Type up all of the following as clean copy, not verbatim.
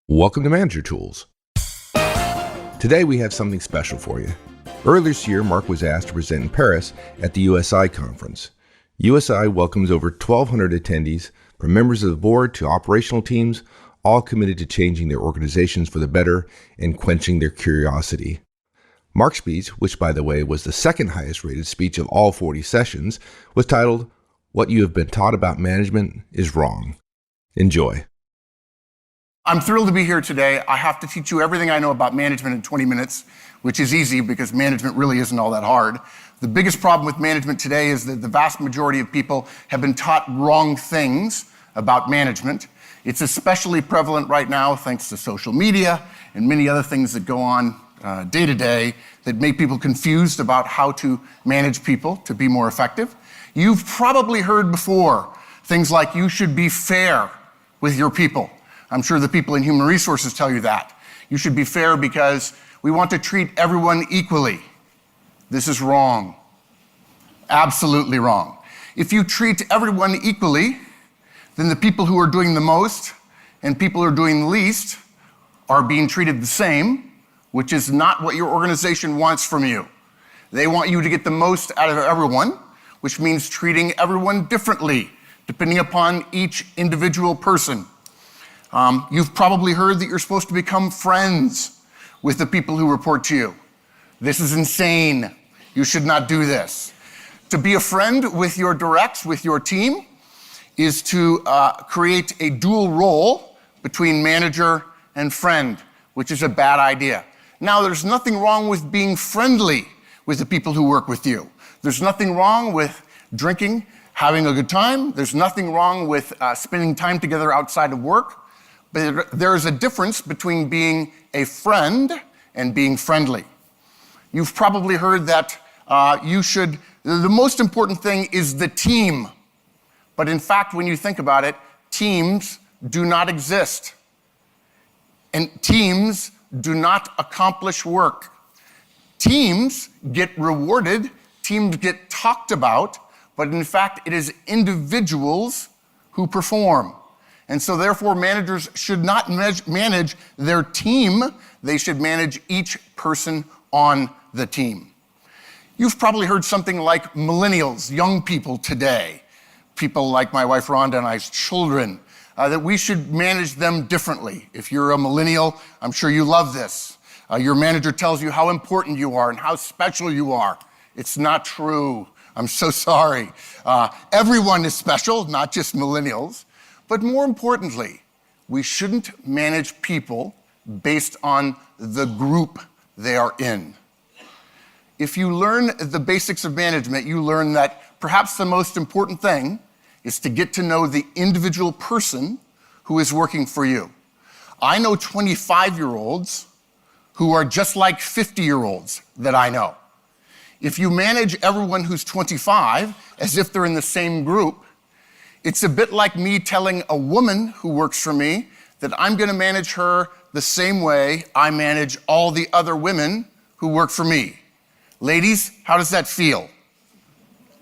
Welcome to Manager Tools. Today we have something special for you. Earlier this year, Mark was asked to present in Paris at the USI conference. USI welcomes over 1,200 attendees, from members of the board to operational teams, all committed to changing their organizations for the better and quenching their curiosity. Mark's speech, which by the way was the second highest rated speech of all 40 sessions, was titled, "What You Have Been Taught About Management is Wrong." Enjoy. I'm thrilled to be here today. I have to teach you everything I know about management in 20 minutes, which is easy because management really isn't all that hard. The biggest problem with management today is that the vast majority of people have been taught wrong things about management. It's especially prevalent right now thanks to social media and many other things that go on day to day that make people confused about how to manage people to be more effective. You've probably heard before things like you should be fair with your people. I'm sure the people in human resources tell you that. You should be fair because we want to treat everyone equally. This is wrong. Absolutely wrong. If you treat everyone equally, then the people who are doing the most and people who are doing the least are being treated the same, which is not what your organization wants from you. They want you to get the most out of everyone, which means treating everyone differently, depending upon each individual person. You've probably heard that you're supposed to become friends with the people who report to you. This is insane. You should not do this. To be a friend with your directs, with your team, is to create a dual role between manager and friend, which is a bad idea. Now, there's nothing wrong with being friendly with the people who work with you. There's nothing wrong with drinking, having a good time. There's nothing wrong with spending time together outside of work. But there is a difference between being a friend and being friendly. You've probably heard that the most important thing is the team. But in fact, when you think about it, teams do not exist. And teams do not accomplish work. Teams get rewarded, teams get talked about, but in fact, it is individuals who perform. And so therefore, managers should not manage their team. They should manage each person on the team. You've probably heard something like millennials, young people today, people like my wife Rhonda and I's children, that we should manage them differently. If you're a millennial, I'm sure you love this. Your manager tells you how important you are and how special you are. It's not true. I'm so sorry. Everyone is special, not just millennials. But more importantly, we shouldn't manage people based on the group they are in. If you learn the basics of management, you learn that perhaps the most important thing is to get to know the individual person who is working for you. I know 25-year-olds who are just like 50-year-olds that I know. If you manage everyone who's 25 as if they're in the same group, it's a bit like me telling a woman who works for me that I'm going to manage her the same way I manage all the other women who work for me. Ladies, how does that feel?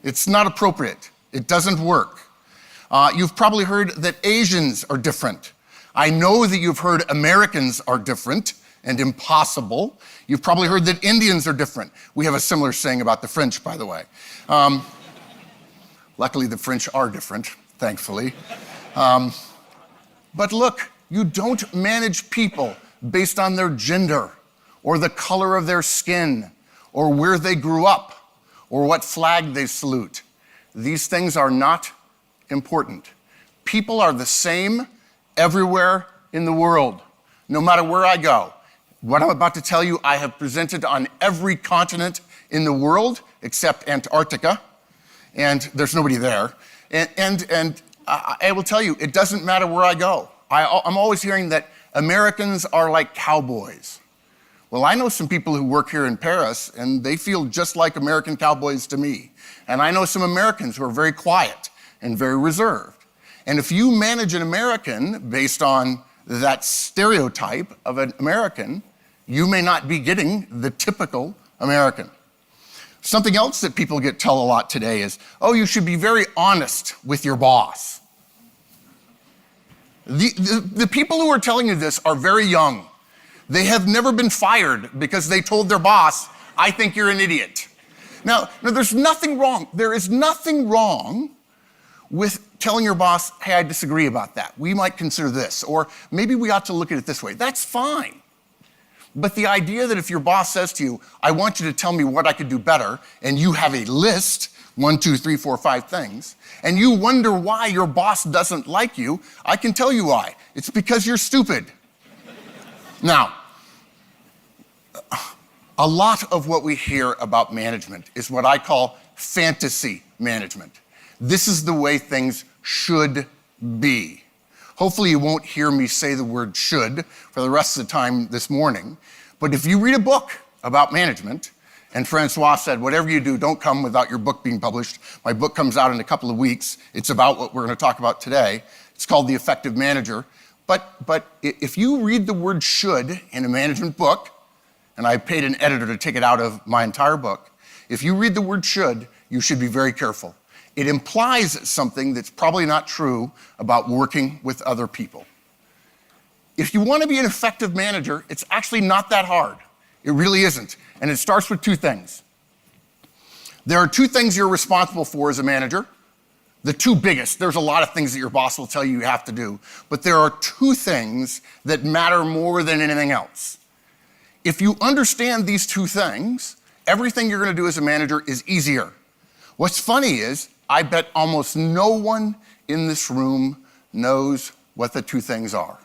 It's not appropriate. It doesn't work. You've probably heard that Asians are different. I know that you've heard Americans are different and impossible. You've probably heard that Indians are different. We have a similar saying about the French, by the way. Luckily, the French are different. Thankfully. But look, you don't manage people based on their gender or the color of their skin or where they grew up or what flag they salute. These things are not important. People are the same everywhere in the world, no matter where I go. What I'm about to tell you, I have presented on every continent in the world except Antarctica, and there's nobody there. And I will tell you, it doesn't matter where I go. I'm always hearing that Americans are like cowboys. Well, I know some people who work here in Paris, and they feel just like American cowboys to me. And I know some Americans who are very quiet and very reserved. And if you manage an American based on that stereotype of an American, you may not be getting the typical American. Something else that people get told a lot today is, oh, you should be very honest with your boss. The people who are telling you this are very young. They have never been fired because they told their boss, I think you're an idiot. Now, there's nothing wrong. There is nothing wrong with telling your boss, hey, I disagree about that. We might consider this, or maybe we ought to look at it this way. That's fine. But the idea that if your boss says to you, I want you to tell me what I could do better, and you have a list, 1, 2, 3, 4, 5 things, and you wonder why your boss doesn't like you, I can tell you why. It's because you're stupid. Now, a lot of what we hear about management is what I call fantasy management. This is the way things should be. Hopefully you won't hear me say the word should for the rest of the time this morning. But if you read a book about management, and Francois said, whatever you do, don't come without your book being published. My book comes out in a couple of weeks. It's about what we're going to talk about today. It's called The Effective Manager. But if you read the word should in a management book, and I paid an editor to take it out of my entire book, if you read the word should, you should be very careful. It implies something that's probably not true about working with other people. If you want to be an effective manager, it's actually not that hard. It really isn't. And it starts with 2 things. There are 2 things you're responsible for as a manager. The 2 biggest. There's a lot of things that your boss will tell you you have to do. But there are 2 things that matter more than anything else. If you understand these 2 things, everything you're going to do as a manager is easier. What's funny is, I bet almost no one in this room knows what the 2 things are.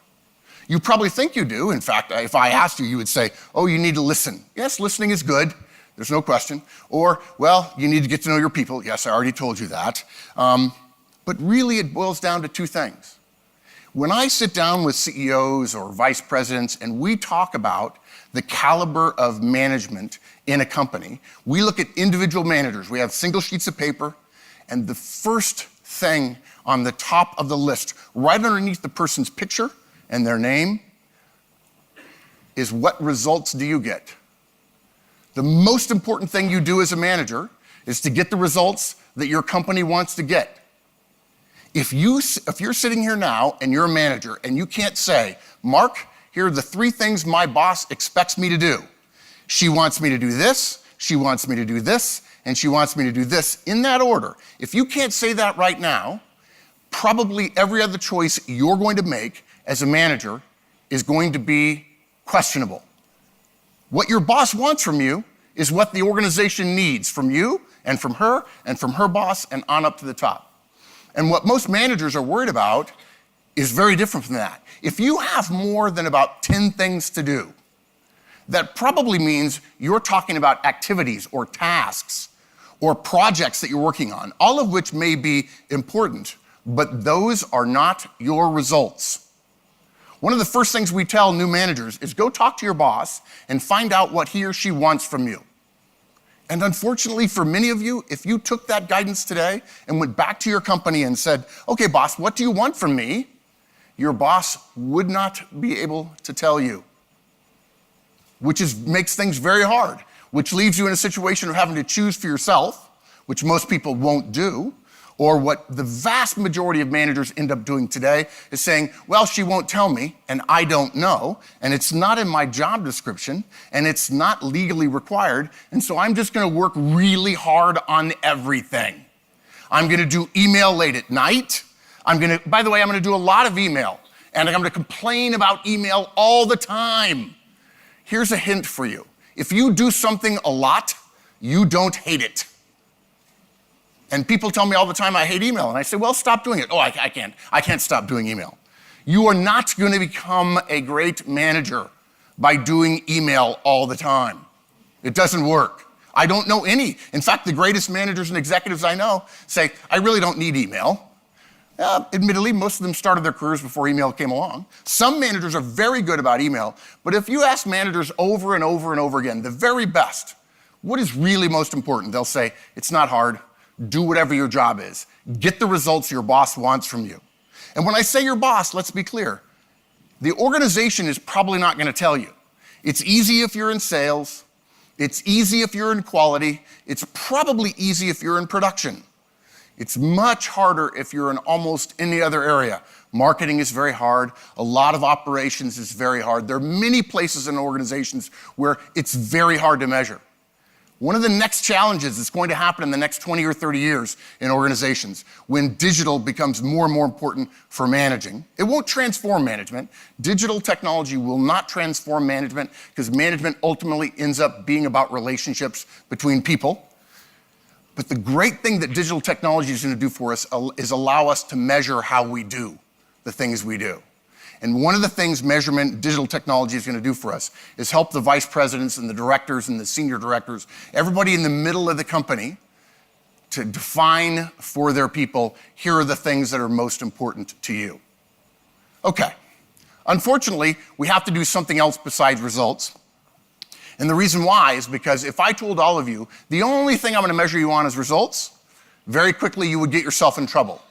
You probably think you do. In fact, if I asked you, you would say, oh, you need to listen. Yes, listening is good. There's no question. Or, well, you need to get to know your people. Yes, I already told you that. But really, it boils down to 2 things. When I sit down with CEOs or vice presidents and we talk about the caliber of management in a company, we look at individual managers. We have single sheets of paper, and the first thing on the top of the list, right underneath the person's picture and their name, is what results do you get? The most important thing you do as a manager is to get the results that your company wants to get. If you're sitting here now and you're a manager and you can't say, Mark, here are the 3 things my boss expects me to do. She wants me to do this, she wants me to do this, and she wants me to do this in that order. If you can't say that right now, probably every other choice you're going to make as a manager is going to be questionable. What your boss wants from you is what the organization needs from you and from her boss and on up to the top. And what most managers are worried about is very different from that. If you have more than about 10 things to do, that probably means you're talking about activities or tasks or projects that you're working on, all of which may be important, but those are not your results. One of the first things we tell new managers is go talk to your boss and find out what he or she wants from you. And unfortunately for many of you, if you took that guidance today and went back to your company and said, okay, boss, what do you want from me? Your boss would not be able to tell you, which makes things very hard, which leaves you in a situation of having to choose for yourself, which most people won't do, or what the vast majority of managers end up doing today is saying, well, she won't tell me, and I don't know, and it's not in my job description, and it's not legally required, and so I'm just gonna work really hard on everything. I'm gonna do email late at night. By the way, I'm gonna do a lot of email, and I'm gonna complain about email all the time. Here's a hint for you. If you do something a lot, you don't hate it. And people tell me all the time I hate email, and I say, well, stop doing it. Oh, I can't stop doing email. You are not going to become a great manager by doing email all the time. It doesn't work. I don't know any. In fact, the greatest managers and executives I know say, I really don't need email. Admittedly, most of them started their careers before email came along. Some managers are very good about email, but if you ask managers over and over and over again, the very best, what is really most important? They'll say, it's not hard. Do whatever your job is. Get the results your boss wants from you. And when I say your boss, let's be clear. The organization is probably not going to tell you. It's easy if you're in sales. It's easy if you're in quality. It's probably easy if you're in production. It's much harder if you're in almost any other area. Marketing is very hard. A lot of operations is very hard. There are many places in organizations where it's very hard to measure. One of the next challenges that's going to happen in the next 20 or 30 years in organizations, when digital becomes more and more important for managing, it won't transform management. Digital technology will not transform management because management ultimately ends up being about relationships between people. But the great thing that digital technology is going to do for us is allow us to measure how we do the things we do. And one of the things measurement digital technology is going to do for us is help the vice presidents and the directors and the senior directors, everybody in the middle of the company, to define for their people, here are the things that are most important to you. Okay. Unfortunately, we have to do something else besides results. And the reason why is because if I told all of you, the only thing I'm going to measure you on is results, very quickly you would get yourself in trouble.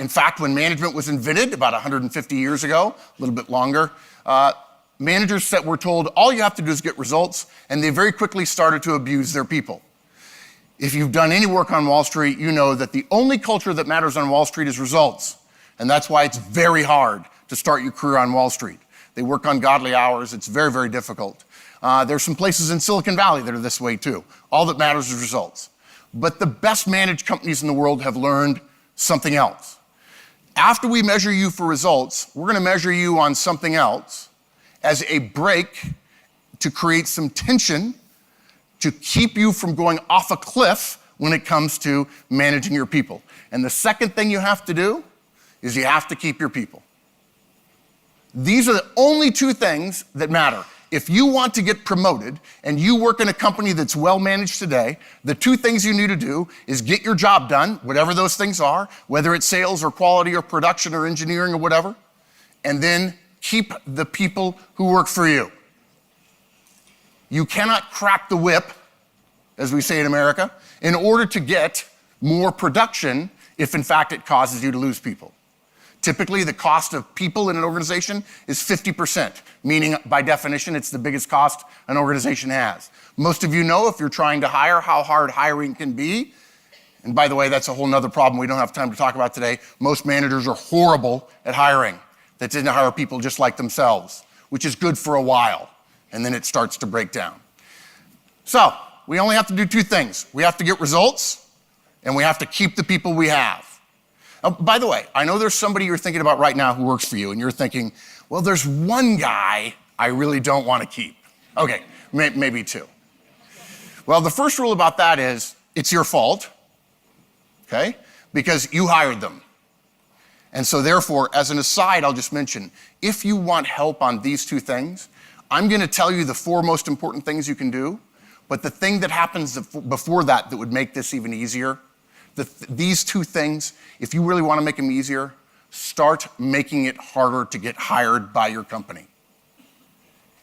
In fact, when management was invented about 150 years ago, a little bit longer, managers that were told all you have to do is get results, and they very quickly started to abuse their people. If you've done any work on Wall Street, you know that the only culture that matters on Wall Street is results. And that's why it's very hard to start your career on Wall Street. They work ungodly hours. It's very, very difficult. There's some places in Silicon Valley that are this way too. All that matters is results. But the best managed companies in the world have learned something else. After we measure you for results, we're going to measure you on something else as a break to create some tension to keep you from going off a cliff when it comes to managing your people. And the second thing you have to do is you have to keep your people. These are the only two things that matter. If you want to get promoted and you work in a company that's well managed today, the two things you need to do is get your job done, whatever those things are, whether it's sales or quality or production or engineering or whatever, and then keep the people who work for you. You cannot crack the whip, as we say in America, in order to get more production if in fact it causes you to lose people. Typically, the cost of people in an organization is 50%, meaning by definition, it's the biggest cost an organization has. Most of you know, if you're trying to hire, how hard hiring can be. And by the way, that's a whole nother problem we don't have time to talk about today. Most managers are horrible at hiring. They tend to hire people just like themselves, which is good for a while, and then it starts to break down. So, we only have to do two things. We have to get results, and we have to keep the people we have. By the way, I know there's somebody you're thinking about right now who works for you, and you're thinking, well, there's one guy I really don't want to keep. Okay, maybe two. Well, the first rule about that is it's your fault, okay? Because you hired them. And so therefore, as an aside, I'll just mention, if you want help on these two things, I'm going to tell you the four most important things you can do, but the thing that happens before that would make this even easier, these two things, if you really want to make them easier, start making it harder to get hired by your company.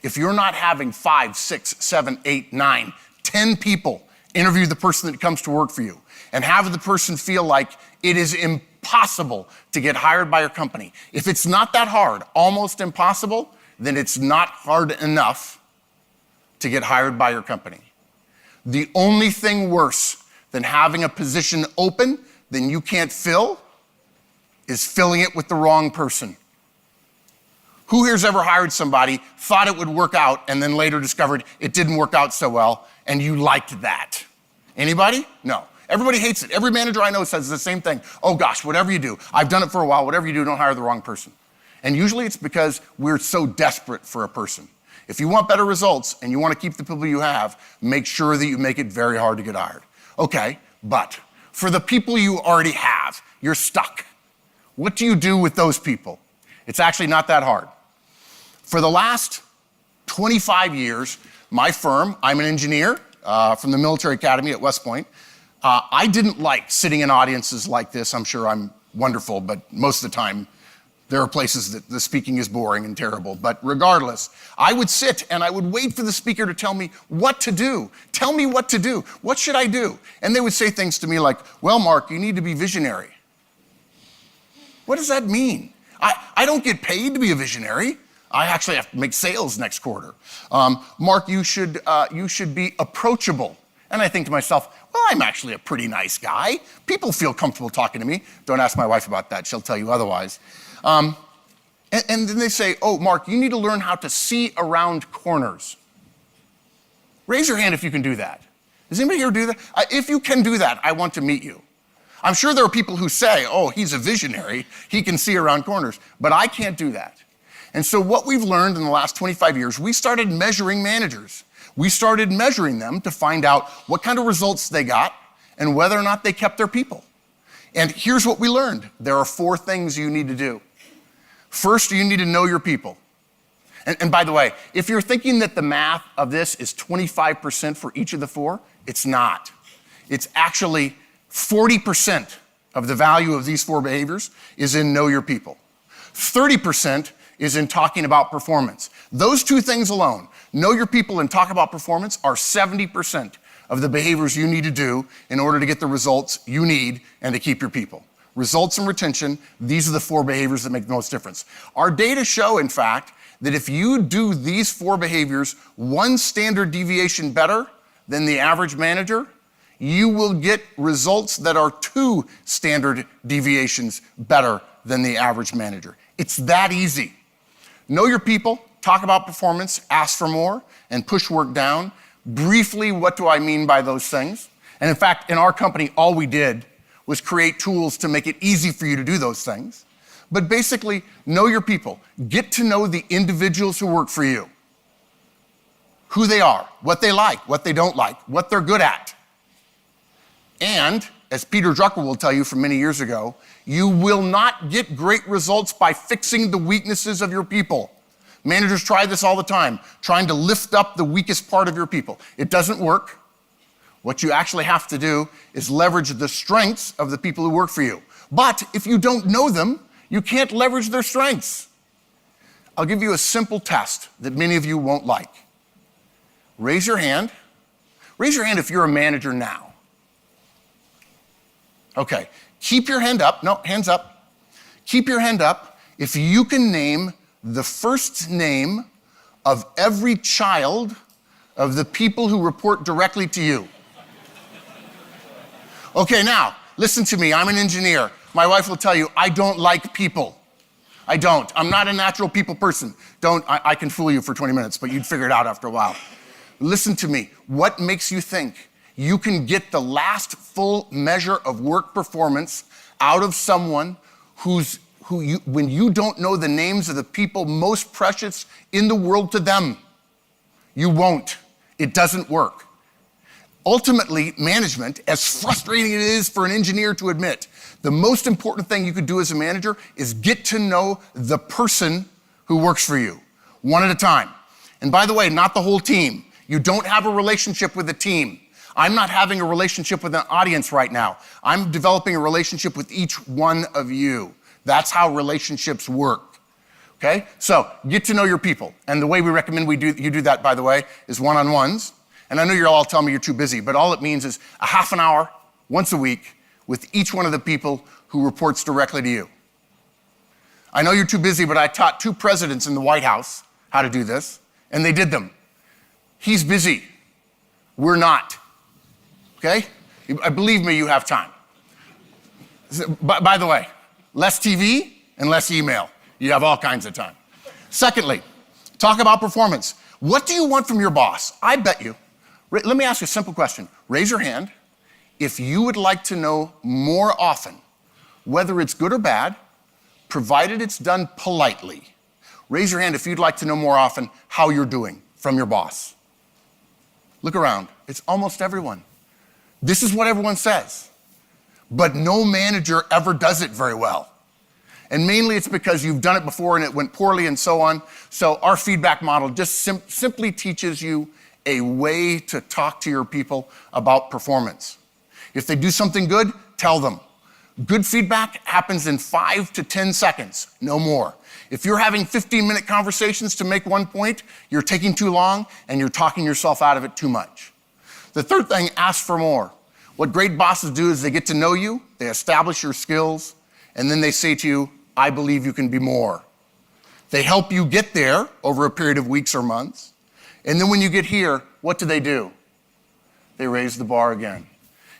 If you're not having 5, 6, 7, 8, 9, 10 people interview the person that comes to work for you and have the person feel like it is impossible to get hired by your company, if it's not that hard, almost impossible, then it's not hard enough to get hired by your company. The only thing worse than having a position open that you can't fill is filling it with the wrong person. Who here's ever hired somebody, thought it would work out, and then later discovered it didn't work out so well, and you liked that? Anybody? No. Everybody hates it. Every manager I know says the same thing. Oh gosh, whatever you do, I've done it for a while, whatever you do, don't hire the wrong person. And usually it's because we're so desperate for a person. If you want better results and you want to keep the people you have, make sure that you make it very hard to get hired. Okay, but for the people you already have, you're stuck. What do you do with those people? It's actually not that hard. For the last 25 years, my firm, I'm an engineer from the military academy at West Point. I didn't like sitting in audiences like this. I'm sure I'm wonderful, but most of the time, there are places that the speaking is boring and terrible. But regardless, I would sit and I would wait for the speaker to tell me what to do. Tell me what to do. What should I do? And they would say things to me like, well, Mark, you need to be visionary. What does that mean? I don't get paid to be a visionary. I actually have to make sales next quarter. Mark, you should be approachable. And I think to myself, well, I'm actually a pretty nice guy. People feel comfortable talking to me. Don't ask my wife about that. She'll tell you otherwise. And then they say, oh, Mark, you need to learn how to see around corners. Raise your hand if you can do that. Does anybody here do that? If you can do that, I want to meet you. I'm sure there are people who say, oh, he's a visionary. He can see around corners. But I can't do that. And so what we've learned in the last 25 years, we started measuring managers. We started measuring them to find out what kind of results they got and whether or not they kept their people. And here's what we learned. There are 4 things you need to do. First, you need to know your people. And by the way, if you're thinking that the math of this is 25% for each of the 4, it's not. It's actually 40% of the value of these 4 behaviors is in know your people. 30% is in talking about performance. Those 2 things alone, know your people and talk about performance, are 70% of the behaviors you need to do in order to get the results you need and to keep your people. Results and retention, these are the 4 behaviors that make the most difference. Our data show, in fact, that if you do these 4 behaviors 1 standard deviation better than the average manager, you will get results that are 2 standard deviations better than the average manager. It's that easy. Know your people, talk about performance, ask for more, and push work down. Briefly, what do I mean by those things? And in fact, in our company, all we did was create tools to make it easy for you to do those things. But basically, know your people. Get to know the individuals who work for you. Who they are, what they like, what they don't like, what they're good at. And, as Peter Drucker will tell you from many years ago, you will not get great results by fixing the weaknesses of your people. Managers try this all the time, trying to lift up the weakest part of your people. It doesn't work. What you actually have to do is leverage the strengths of the people who work for you. But if you don't know them, you can't leverage their strengths. I'll give you a simple test that many of you won't like. Raise your hand. Raise your hand if you're a manager now. Okay, keep your hand up. No, hands up. Keep your hand up if you can name the first name of every child of the people who report directly to you. Okay, now, listen to me. I'm an engineer. My wife will tell you, I don't like people. I don't. I'm not a natural people person. I can fool you for 20 minutes, but you'd figure it out after a while. Listen to me. What makes you think you can get the last full measure of work performance out of someone when you don't know the names of the people most precious in the world to them? You won't. It doesn't work. Ultimately, management, as frustrating it is for an engineer to admit, the most important thing you could do as a manager is get to know the person who works for you, one at a time. And by the way, not the whole team. You don't have a relationship with a team. I'm not having a relationship with an audience right now. I'm developing a relationship with each one of you. That's how relationships work. Okay? So get to know your people. And the way we recommend you do that, by the way, is one-on-ones. And I know you're all telling me you're too busy, but all it means is a half an hour, once a week, with each one of the people who reports directly to you. I know you're too busy, but I taught 2 presidents in the White House how to do this, and they did them. He's busy. We're not. Okay? Believe me, you have time. By the way, less TV and less email. You have all kinds of time. Secondly, talk about performance. What do you want from your boss? I bet you. Let me ask you a simple question. Raise your hand if you would like to know more often, whether it's good or bad, provided it's done politely. Raise your hand if you'd like to know more often how you're doing from your boss. Look around. It's almost everyone. This is what everyone says. But no manager ever does it very well. And mainly it's because you've done it before and it went poorly and so on. So our feedback model just simply teaches you a way to talk to your people about performance. If they do something good, tell them. Good feedback happens in 5 to 10 seconds, no more. If you're having 15-minute conversations to make one point, you're taking too long and you're talking yourself out of it too much. The third thing, ask for more. What great bosses do is they get to know you, they establish your skills, and then they say to you, I believe you can be more. They help you get there over a period of weeks or months. And then when you get here, what do? They raise the bar again.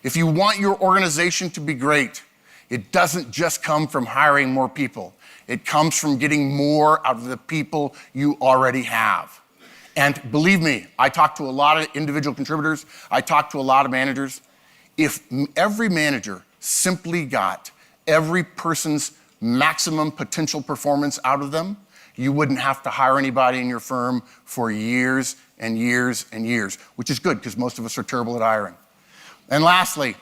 If you want your organization to be great, it doesn't just come from hiring more people. It comes from getting more out of the people you already have. And believe me, I talk to a lot of individual contributors. I talk to a lot of managers. If every manager simply got every person's maximum potential performance out of them, you wouldn't have to hire anybody in your firm for years and years and years, which is good because most of us are terrible at hiring. And lastly,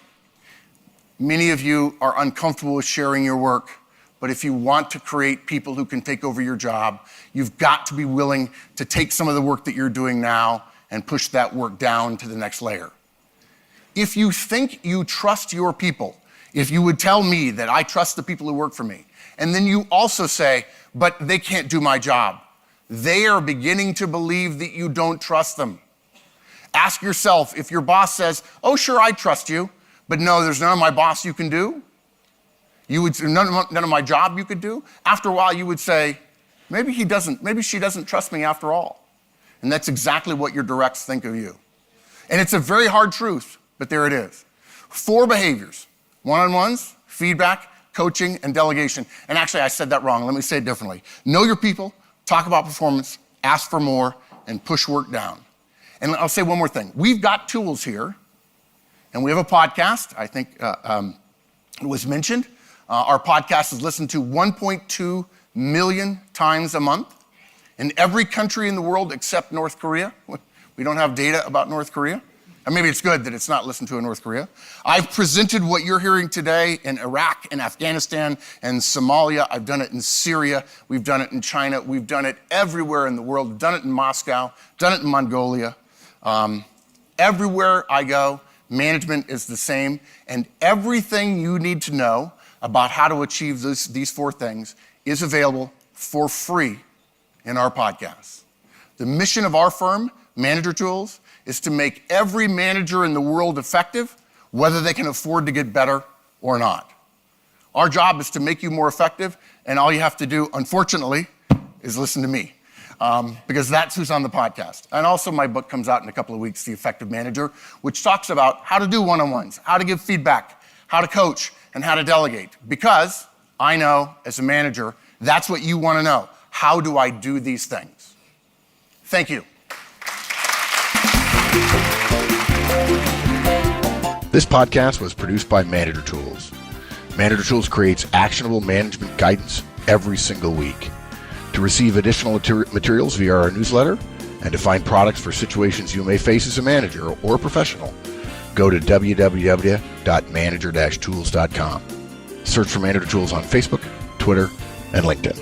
many of you are uncomfortable with sharing your work, but if you want to create people who can take over your job, you've got to be willing to take some of the work that you're doing now and push that work down to the next layer. If you think you trust your people, if you would tell me that I trust the people who work for me, and then you also say, but they can't do my job, they are beginning to believe that you don't trust them. Ask yourself, if your boss says, oh, sure, I trust you, but no, there's none of my boss you can do, none of my job you could do, after a while you would say, maybe she doesn't trust me after all. And that's exactly what your directs think of you. And it's a very hard truth, but there it is. 4 behaviors: one-on-ones, feedback, coaching, and delegation. And actually, I said that wrong. Let me say it differently. Know your people, talk about performance, ask for more, and push work down. And I'll say one more thing. We've got tools here, and we have a podcast. I think it was mentioned. Our podcast is listened to 1.2 million times a month in every country in the world except North Korea. We don't have data about North Korea. And maybe it's good that it's not listened to in North Korea. I've presented what you're hearing today in Iraq and Afghanistan and Somalia. I've done it in Syria. We've done it in China. We've done it everywhere in the world. We've done it in Moscow, done it in Mongolia. Everywhere I go, management is the same. And everything you need to know about how to achieve these 4 things is available for free in our podcast. The mission of our firm, Manager Tools, is to make every manager in the world effective, whether they can afford to get better or not. Our job is to make you more effective, and all you have to do, unfortunately, is listen to me, because that's who's on the podcast. And also my book comes out in a couple of weeks, The Effective Manager, which talks about how to do one-on-ones, how to give feedback, how to coach, and how to delegate. Because I know, as a manager, that's what you want to know. How do I do these things? Thank you. This podcast was produced by Manager Tools. Manager Tools creates actionable management guidance every single week. To receive additional materials via our newsletter and to find products for situations you may face as a manager or a professional, go to www.manager-tools.com. Search for Manager Tools on Facebook, Twitter, and LinkedIn.